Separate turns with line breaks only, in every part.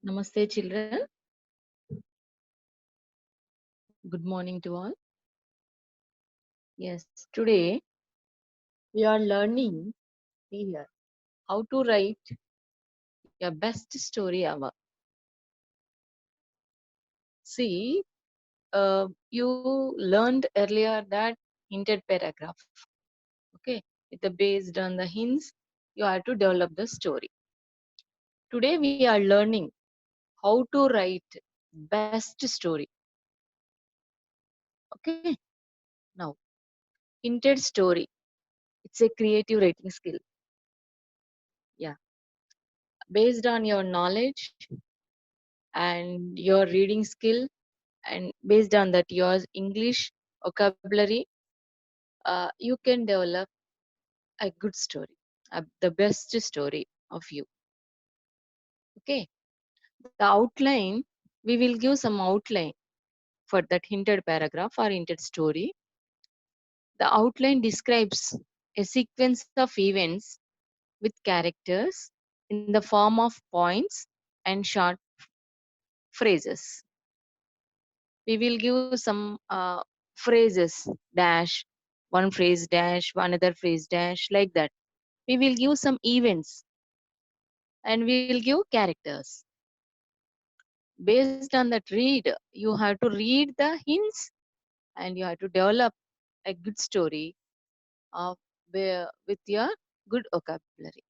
Namaste, children. Good morning to all. Yes, today we are learning here how to write your best story ever. See, you learned earlier that hinted paragraph. Okay, with the based on the hints, you have to develop the story. Today we are learning how to write best story. Okay, now hinted story. It's a creative writing skill. Yeah, based on your knowledge and your reading skill, and based on that your English vocabulary, you can develop a good story, the best story of you. Okay, the outline, we will give some outline for that hinted paragraph or hinted story. The outline describes a sequence of events with characters in the form of points and short phrases. We will give some phrases dash, one phrase dash, another phrase dash, like that. We will give some events and we will give characters. Based on that read, you have to read the hints and you have to develop a good story of with your good vocabulary.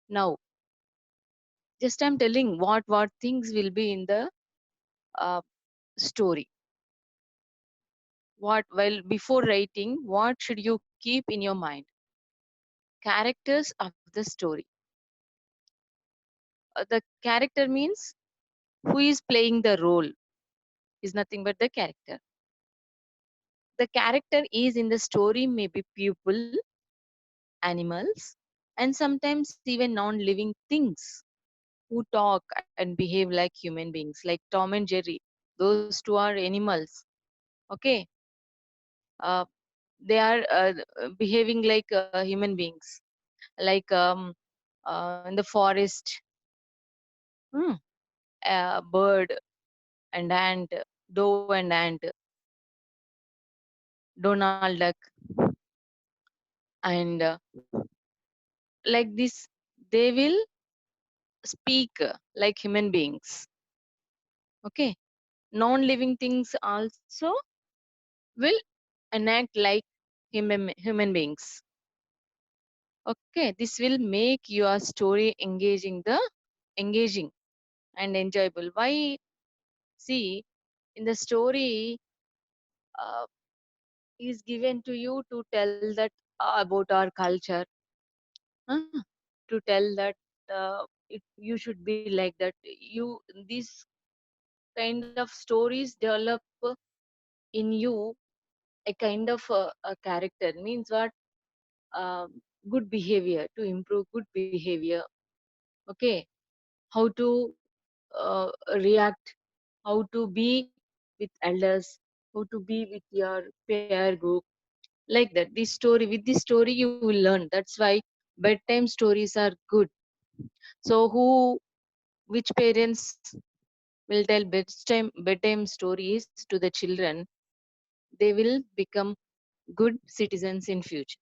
Now, just I'm telling what things will be in the uh, story. What, well, before writing, what should you keep in your mind? Characters of the story. The character means who is playing the role is nothing but the character. The character is in the story may be people, animals, and sometimes even non-living things who talk and behave like human beings, like Tom and Jerry. Those two are animals. Okay, uh, they are behaving like human beings, like in the forest, hmm, bird and ant, dove and ant, Donald Duck, and like this, they will speak like human beings. Okay, non-living things also will enact like human beings. Okay, this will make your story engaging and enjoyable. Why? See, in the story, uh, is given to you to tell that about our culture, huh? To tell that you should be like that. You, these kind of stories develop in you a kind of a character. Means what? Good behavior, to improve good behavior. Okay, how to react, how to be with elders, how to be with your peer group, like that. This story, with this story you will learn. That's why bedtime stories are good. So which parents will tell bedtime stories to the children, they will become good citizens in future.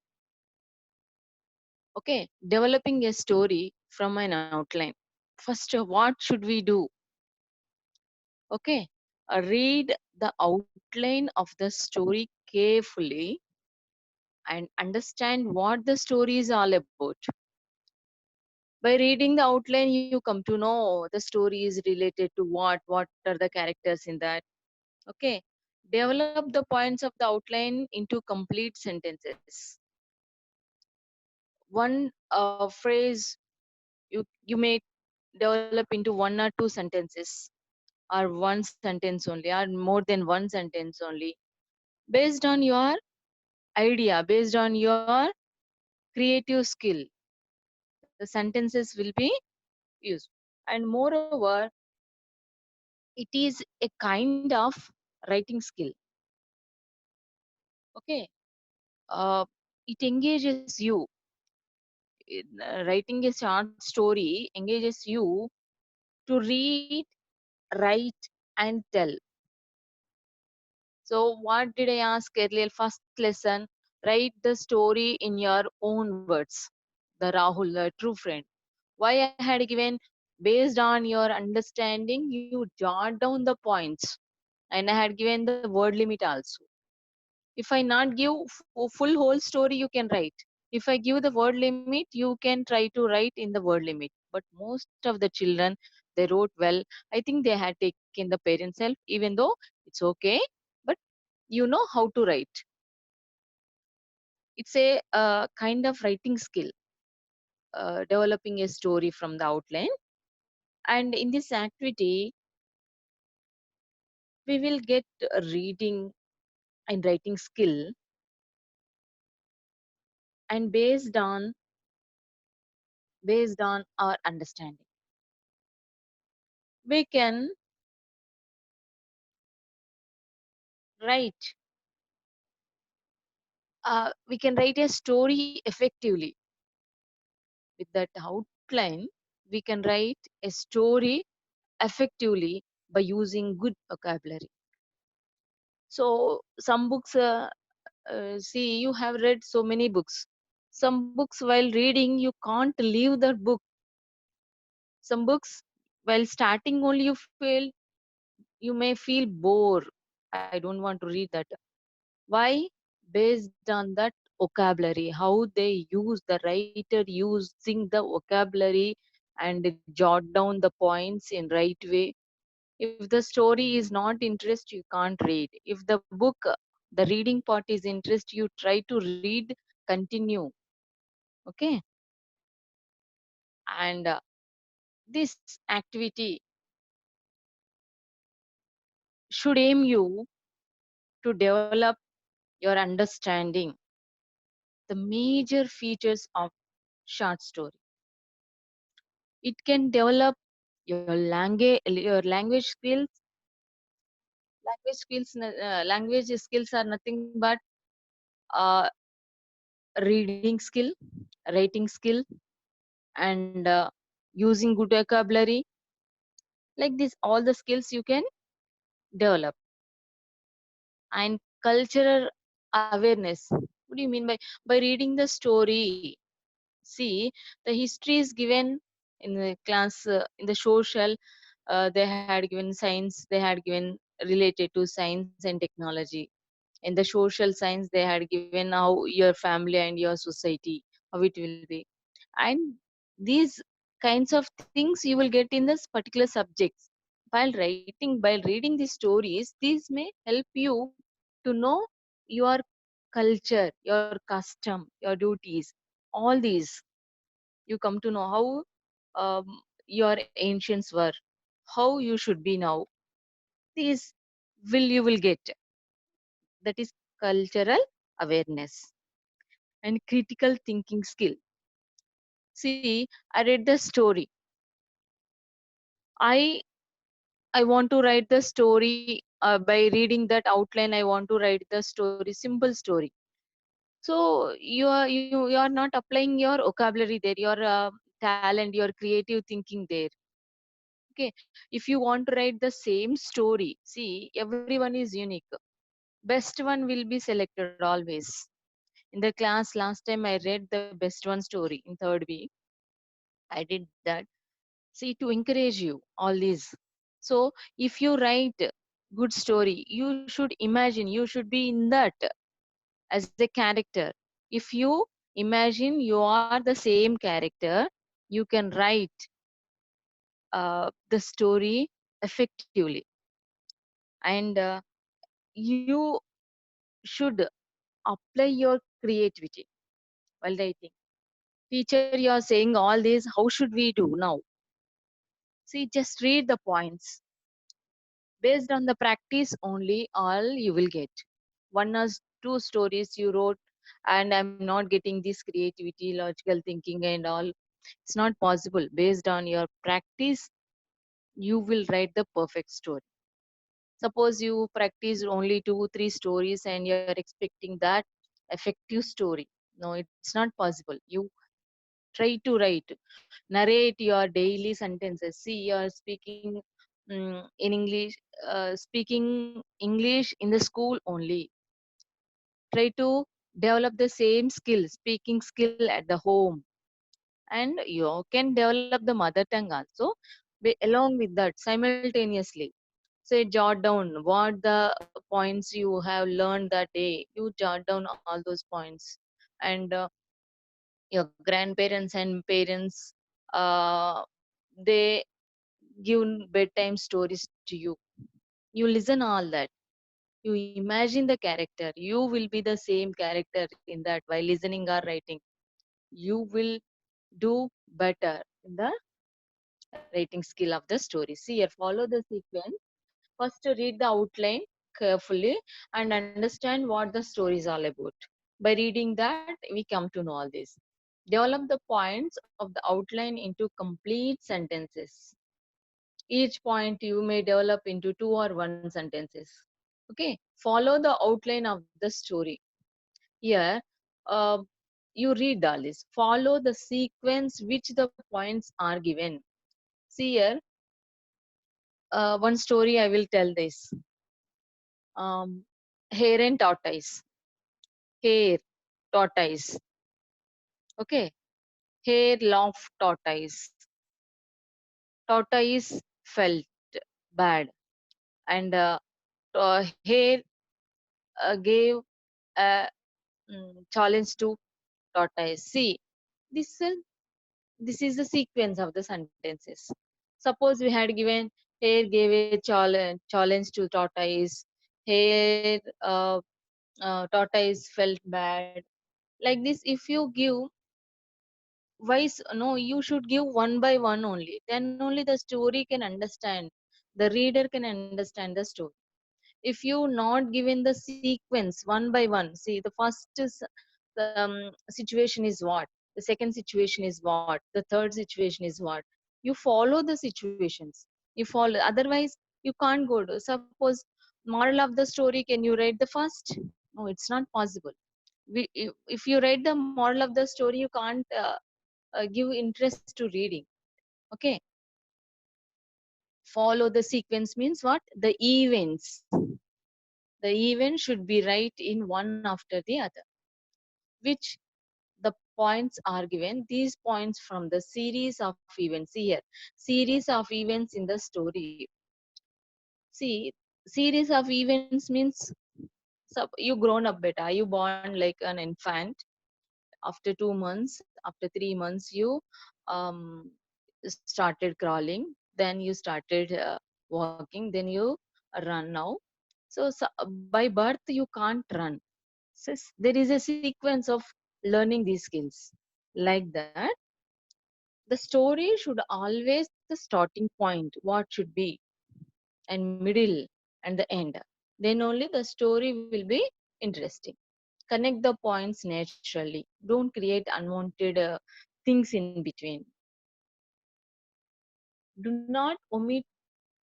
Okay, developing a story from an outline. First, what should we do? Okay, read the outline of the story carefully and understand what the story is all about. By reading the outline, you come to know the story is related to what are the characters in that. Okay, develop the points of the outline into complete sentences. One phrase, you may develop into one or two sentences, or one sentence only, or more than one sentence only, based on your idea, based on your creative skill. The sentences will be used. And moreover, it is a kind of writing skill. Okay, uh, it engages you. Writing a short story engages you to read, write, and tell. So, what did I ask earlier? First lesson, write the story in your own words. The Rahul, the true friend. Why I had given based on your understanding, you jot down the points, and I had given the word limit also. If I not give full whole story, you can write. If I give the word limit, you can try to write in the word limit. But most of the children, they wrote well. I think they had taken the parents' help, even though it's okay. But you know how to write. It's a kind of writing skill, developing a story from the outline. And in this activity, we will get a reading and writing skill, and based on our understanding, we can write we can write a story effectively. With that outline, we can write a story effectively by using good vocabulary. So some books, see, you have read so many books. Some books while reading you can't leave that book. Some books while starting only you may feel bore. I don't want to read that. Why? Based on that vocabulary, how they use, the writer using the vocabulary and jot down the points in right way. If the story is not interest, you can't read. If the book, the reading part is interest, you try to read, continue. Okay. And this activity should aim you to develop your understanding the major features of short story. It can develop your language skills. Language skills are nothing but uh, reading skill, writing skill, and using good vocabulary. Like this, all the skills you can develop. And cultural awareness. What do you mean by reading the story? See, the history is given in the class, in the social. They had given science. They had given related to science and technology. In the social science, they had given how your family and your society, how it will be. And these kinds of things you will get in this particular subjects. While reading these stories, these may help you to know your culture, your custom, your duties, all these. You come to know how your ancients were, how you should be now. These will you will get. That is cultural awareness and critical thinking skill. See, I read the story. I I want to write the story by reading that outline. I want to write the story, simple story. So you are not applying your vocabulary there, your talent, your creative thinking there. Okay, if you want to write the same story, see, everyone is unique. Best one will be selected always. In the class last time, I read the best one story in third week. I did that. See, to encourage you, all these. So, if you write good story, you should imagine, you should be in that as a character. If you imagine you are the same character, you can write the story effectively. And you should apply your creativity while writing. Teacher, you are saying all this, how should we do now? See, just read the points. Based on the practice only, all you will get. One or two stories you wrote, and I'm not getting this creativity, logical thinking, and all. It's not possible. Based on your practice, you will write the perfect story. Suppose you practice only two, three stories and you're expecting that effective story. No, it's not possible. Try to write, narrate your daily sentences. See, you're speaking in English, speaking English in the school only. Try to develop the same skill, speaking skill at the home, and you can develop the mother tongue also, along with that simultaneously. Say, jot down what the points you have learned that day. You jot down all those points. And your grandparents and parents, uh, they give bedtime stories to you. You listen all that. You imagine the character. You will be the same character in that while listening or writing. You will do better in the writing skill of the story. See here, follow the sequence. First, read the outline carefully and understand what the story is all about. By reading that, we come to know all this. Develop the points of the outline into complete sentences. Each point you may develop into two or one sentences. Okay, follow the outline of the story. Here, uh, you read all this. Follow the sequence which the points are given. See here, one story I will tell this. Um, Hare and tortoise. Hare, tortoise. Okay. Hare laughed tortoise. Tortoise felt bad. And Hare gave a challenge to tortoise. See, this, uh, this is the sequence of the sentences. Suppose we had given Hare gave a challenge to tortoise. Hare, tortoise felt bad. Like this, if you give no, you should give one by one only. Then only the story can understand. The reader can understand the story. If you not given the sequence one by one, see the first is, situation is what, the second situation is what, the third situation is what. You follow the situations. You follow. Otherwise, you can't go to. Suppose moral of the story. Can you write the first? No, it's not possible. If you write the moral of the story, you can't give interest to reading. Okay, follow the sequence means what? The events. The event should be right in one after the other, which the points are given. These points from the series of events. See here, series of events in the story. See, series of events means, you grown up beta. You born like an infant. After 2 months, after 3 months, you um, started crawling. Then you started walking. Then you run now. So by birth you can't run. There is a sequence of learning these skills. Like that, the story should always the starting point, what should be, and middle, and the end. Then only the story will be interesting. Connect the points naturally. Don't create unwanted things in between. Do not omit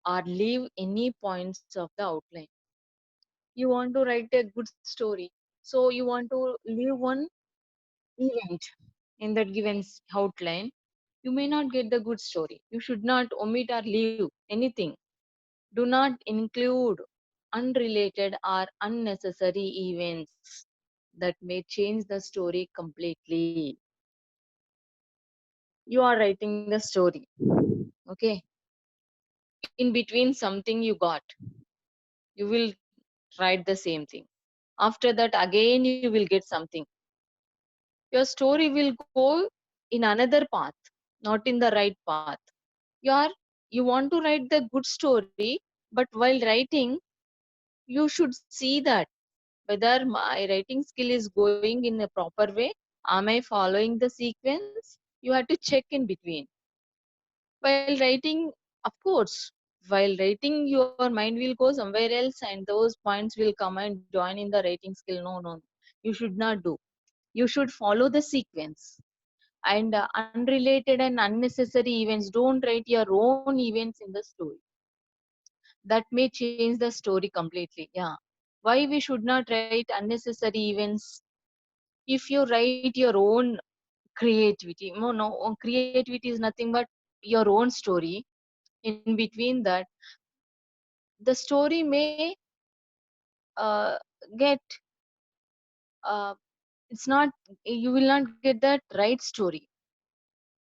or leave any points of the outline. You want to write a good story, so you want to leave one event in that given outline. You may not get the good story. You should not omit or leave anything. Do not include unrelated or unnecessary events that may change the story completely. You are writing the story. Okay. In between something you got, you will write the same thing. After that, again, you will get something. Your story will go in another path, not in the right path. You are you want to write the good story, but while writing, you should see that whether my writing skill is going in a proper way. Am I following the sequence? You have to check in between. While writing, of course, while writing, your mind will go somewhere else and those points will come and join in the writing skill. No, no, you should not do. You should follow the sequence. And unrelated and unnecessary events, don't write your own events in the story. That may change the story completely. Yeah. Why we should not write unnecessary events? If you write your own creativity. No, no, creativity is nothing but your own story. In between that, the story may uh, get uh, it's not, you will not get that right story.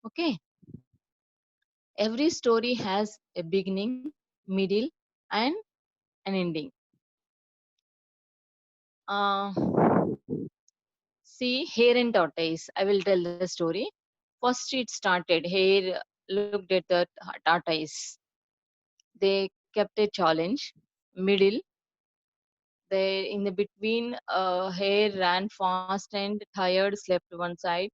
Okay, every story has a beginning, middle, and an ending. uh, See, hare and tortoise, I will tell the story. First it started, hare looked at the tortoise. They kept a challenge. Middle, they in the between, hare ran fast and tired, slept one side.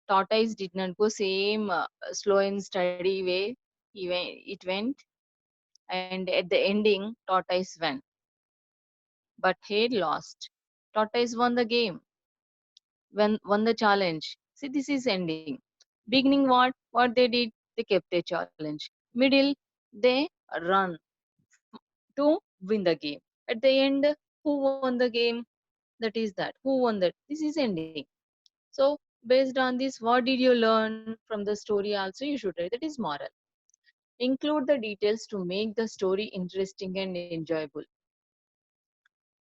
Tortoise did not go same slow and steady way. It went, and at the ending, tortoise won, but hare lost. Tortoise won the game, won the challenge. See, this is ending. Beginning, what they did, they kept a challenge. Middle, they run to win the game. At the end, who won the game? That is that. Who won that? This is ending. So based on this, what did you learn from the story? Also, you should write. That is moral. Include the details to make the story interesting and enjoyable.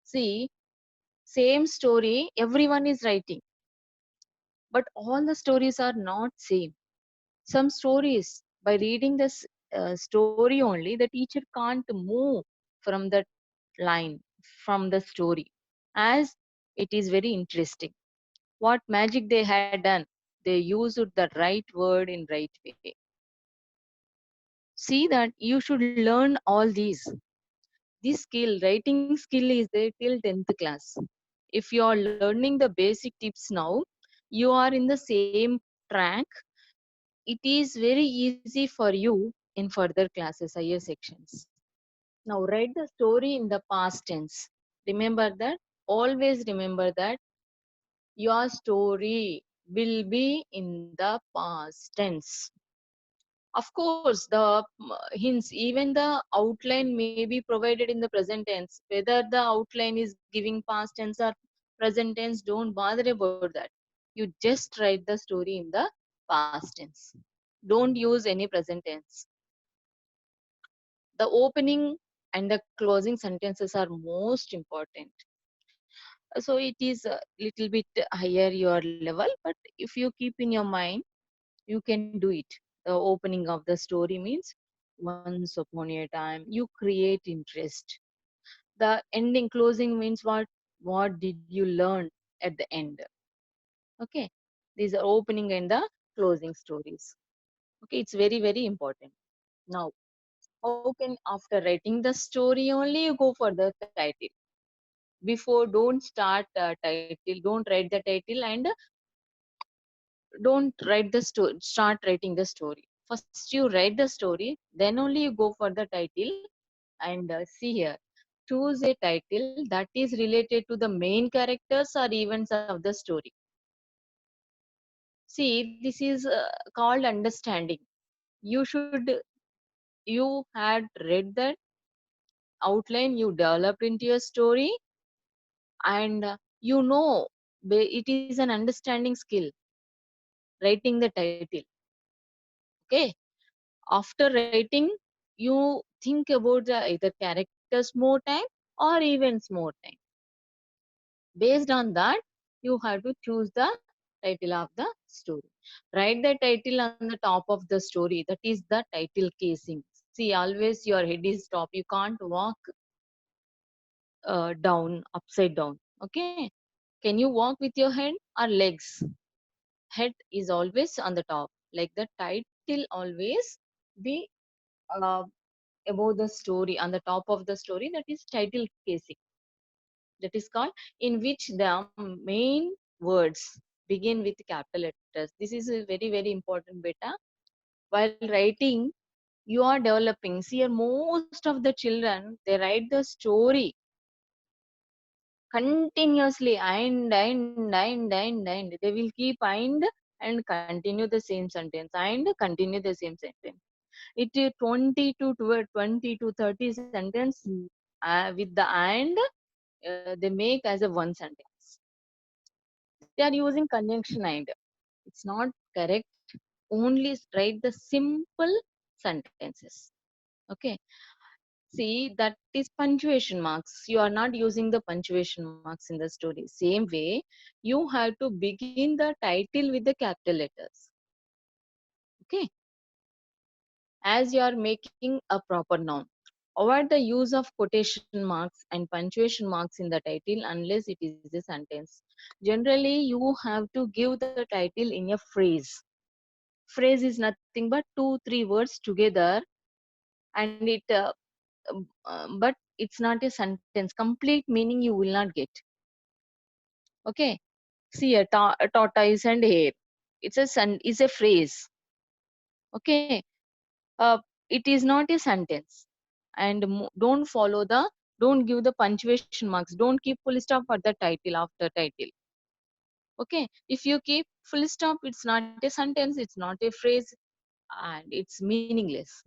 See, same story, everyone is writing, but all the stories are not same. Some stories, by reading this story only, the teacher can't move from that line, from the story, as it is very interesting. What magic they had done, they used the right word in right way. See that you should learn all these. This skill, writing skill, is there till 10th class. If you are learning the basic tips now, you are in the same track. It is very easy for you in further classes, higher sections. Now write the story in the past tense. Remember that. Always remember that your story will be in the past tense. Of course, the hints, even the outline may be provided in the present tense. Whether the outline is giving past tense or present tense, don't bother about that. You just write the story in the past tense. Don't use any present tense. The opening and the closing sentences are most important. So it is a little bit higher your level, but if you keep in your mind, you can do it. The opening of the story means once upon a time, you create interest. The ending, closing means what did you learn at the end. Okay, these are opening and the closing stories. Okay, it's very very important. Now, how can, after writing the story only, you go for the title? Before, don't start title, don't write the title, and don't write the story, start writing the story. First you write the story, then only you go for the title. And see here, choose a title that is related to the main characters or events of the story. See, this is called understanding. You should, you had read that outline, you developed into your story, and you know, it is an understanding skill, writing the title. Okay, after writing, you think about the either characters more time or events more time. Based on that, you have to choose the title of the story. Write the title on the top of the story, that is the title casing. See, always your head is top, you can't walk down, upside down. Okay, can you walk with your head or legs? Head is always on the top, like the title always be uh, above the story, on the top of the story, that is title casing. That is called, in which the main words begin with capital letters. This is a very very important beta. While writing, you are developing. See, most of the children, they write the story continuously, and they will keep and continue the same sentence, and continue the same sentence. It is 20 to 12, 20 to 30 sentence with the and they make as a one sentence. They are using conjunction and. It's not correct. Only write the simple sentences. Okay. See, that is punctuation marks. You are not using the punctuation marks in the story. Same way, you have to begin the title with the capital letters. Okay. As you are making a proper noun. Avoid the use of quotation marks and punctuation marks in the title unless it is a sentence. Generally, you have to give the title in a phrase. Phrase is nothing but two, three words together, and but it's not a sentence. Complete meaning you will not get. Okay. See, a tortoise and hare. Is a phrase. Okay. Uh, it is not a sentence. And don't give the punctuation marks. Don't keep full stop at the title after title. Okay. If you keep full stop, it's not a sentence. It's not a phrase, and it's meaningless.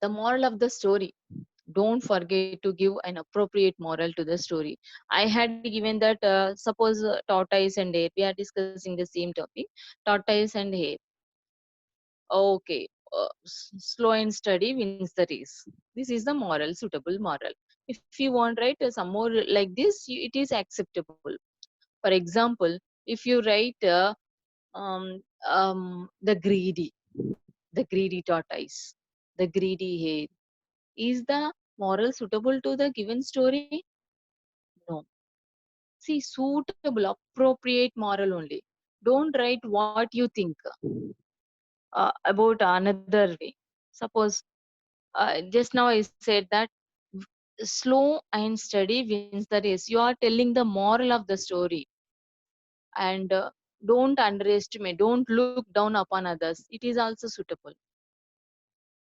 The moral of the story. Don't forget to give an appropriate moral to the story. I had given that, suppose tortoise and hare, we are discussing the same topic, tortoise and hare. Okay, slow and steady wins the race. This is the moral, suitable moral. If you want, write some more like this, it is acceptable. For example, if you write the greedy tortoise, the greedy hare, is the moral suitable to the given story? No. See, suitable, appropriate moral only. Don't write what you think about another way. Suppose just now I said that slow and steady wins the race. You are telling the moral of the story, and don't underestimate, don't look down upon others. It is also suitable.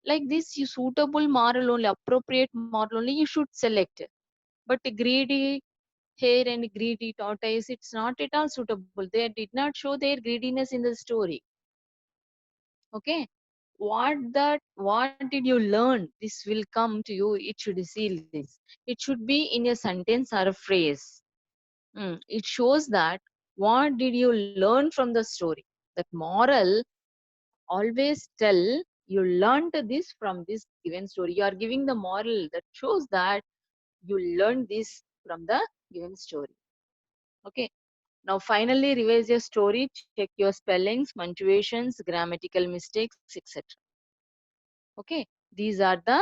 Like this, you suitable moral only, appropriate moral only, you should select. But greedy hare and greedy tortoise, it's not at all suitable. They did not show their greediness in the story. Okay. What did you learn? This will come to you. It should seal this. It should be in a sentence or a phrase. It shows that what did you learn from the story? That moral always tell you learned this from this given story. You are giving the moral that shows that you learned this from the given story. Okay. Now, finally, revise your story, check your spellings, punctuations, grammatical mistakes, etc. Okay, these are the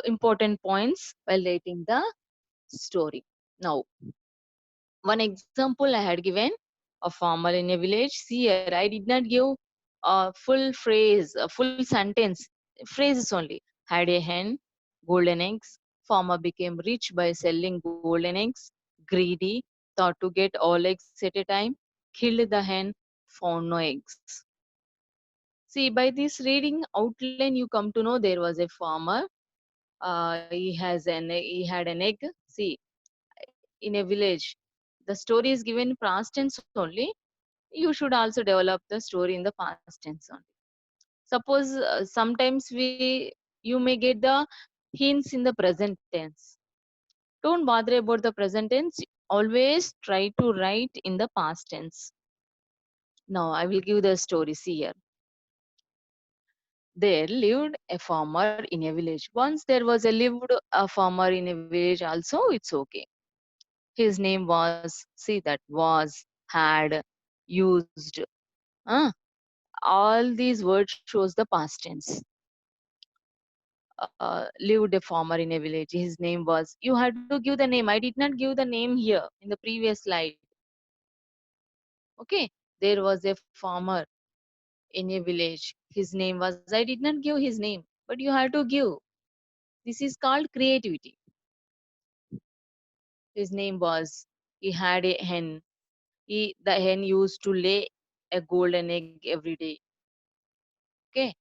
important points while writing the story. Now, one example I had given, a farmer in a village. See here, I did not give a full phrase, a full sentence, phrases only. Had a hen, golden eggs. Farmer became rich by selling golden eggs. Greedy, thought to get all eggs at a time. Killed the hen, found no eggs. See, by this reading outline, you come to know there was a farmer. He had an egg. See, in a village, the story is given past tense only. You should also develop the story in the past tense only. Suppose sometimes you may get the hints in the present tense. Don't bother about the present tense. Always try to write in the past tense. Now I will give the story. See here. There lived a farmer in a village. Once there was a farmer in a village also, it's okay. His name was, see that was, had, used. Uh, all these words shows the past tense. Lived a farmer in a village. His name was, you had to give the name. I did not give the name here in the previous slide. Okay. There was a farmer in a village. His name was, I did not give his name, but you have to give. This is called creativity. His name was, he had a hen. The hen used to lay a golden egg every day. Okay.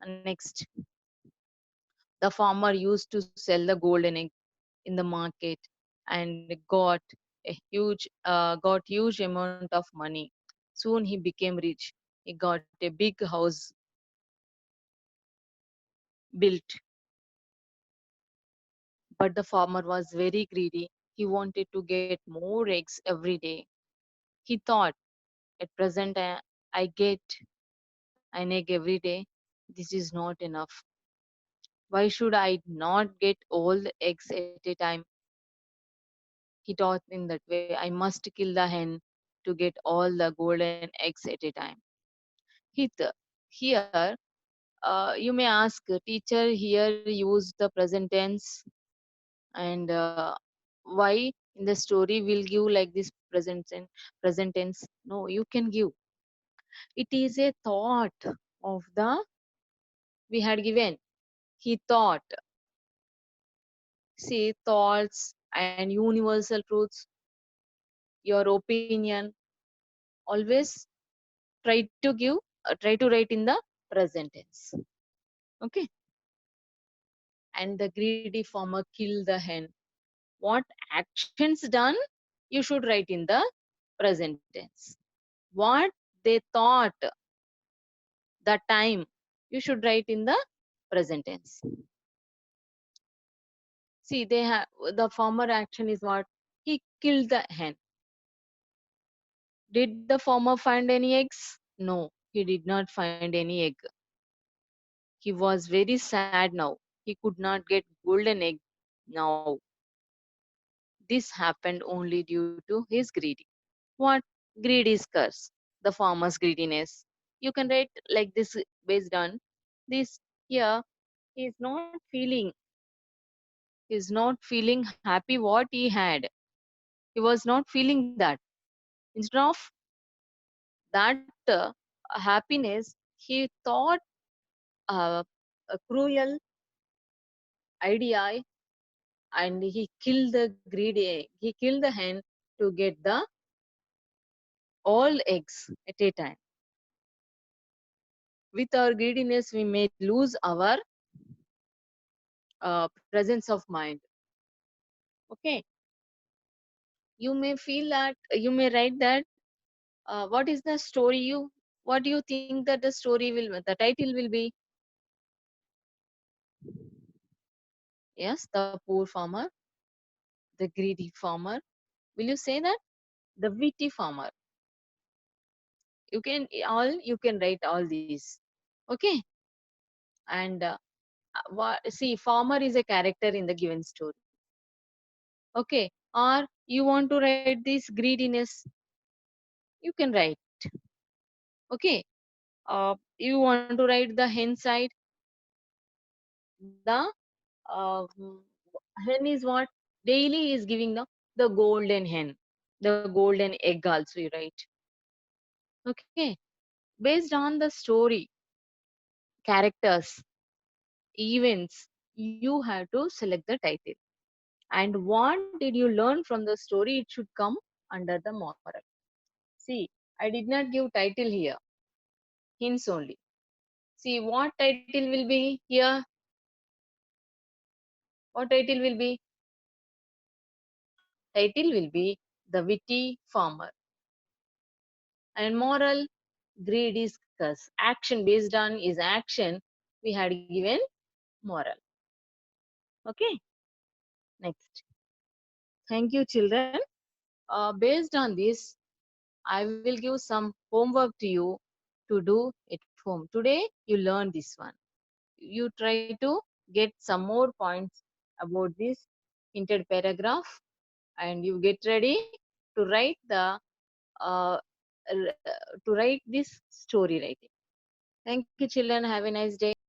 And next, the farmer used to sell the golden egg in the market and got huge amount of money. Soon he became rich. He got a big house built, but the farmer was very greedy. He wanted to get more eggs every day. He thought, at present I get an egg every day. This is not enough. Why should I not get all the eggs at a time? He thought in that way, I must kill the hen to get all the golden eggs at a time. Here, you may ask, teacher here used the present tense, and why in the story will give like this present tense? No, you can give. It is a thought of the we had given. He thought. See, thoughts and universal truths, your opinion, always try to write in the present tense. Okay. And the greedy farmer killed the hen. What actions done? You should write in the present tense. What they thought, the time, you should write in the present tense. See, they have the farmer action is what? He killed the hen. Did the farmer find any eggs? No, he did not find any egg. He was very sad now. He could not get golden egg now. This happened only due to his greedy. What? Greed is curse. The farmer's greediness. You can write like this based on this here. He is not feeling. He is not feeling happy what he had. He was not feeling that. Instead of that happiness, he thought a cruel idea, and he killed the greedy. He killed the hen to get the all eggs at a time. With our greediness, we may lose our presence of mind. Okay, you may feel that you may write that what is the story you what do you think that the story will the title will be? Yes, the poor farmer, the greedy farmer. Will you say that? The witty farmer. You can write all these. Okay. And see, farmer is a character in the given story. Okay. Or you want to write this greediness, you can write. Okay. You want to write the hen side. The hen is what? Daily is giving the golden hen, the golden egg also you write. Okay. Based on the story, characters, events, you have to select the title. And what did you learn from the story? It should come under the moral. See, I did not give title here, hints only. See, what title will be here? What title will be? Title will be The Witty Farmer. And moral, greed is curse. Action based on is action. We had given moral. Okay, next. Thank you, children. Based on this, I will give some homework to you to do at home. Today, you learn this one. You try to get some more points about this hinted paragraph, and you get ready to write the uh, to write this story writing. Thank you, children. Have a nice day.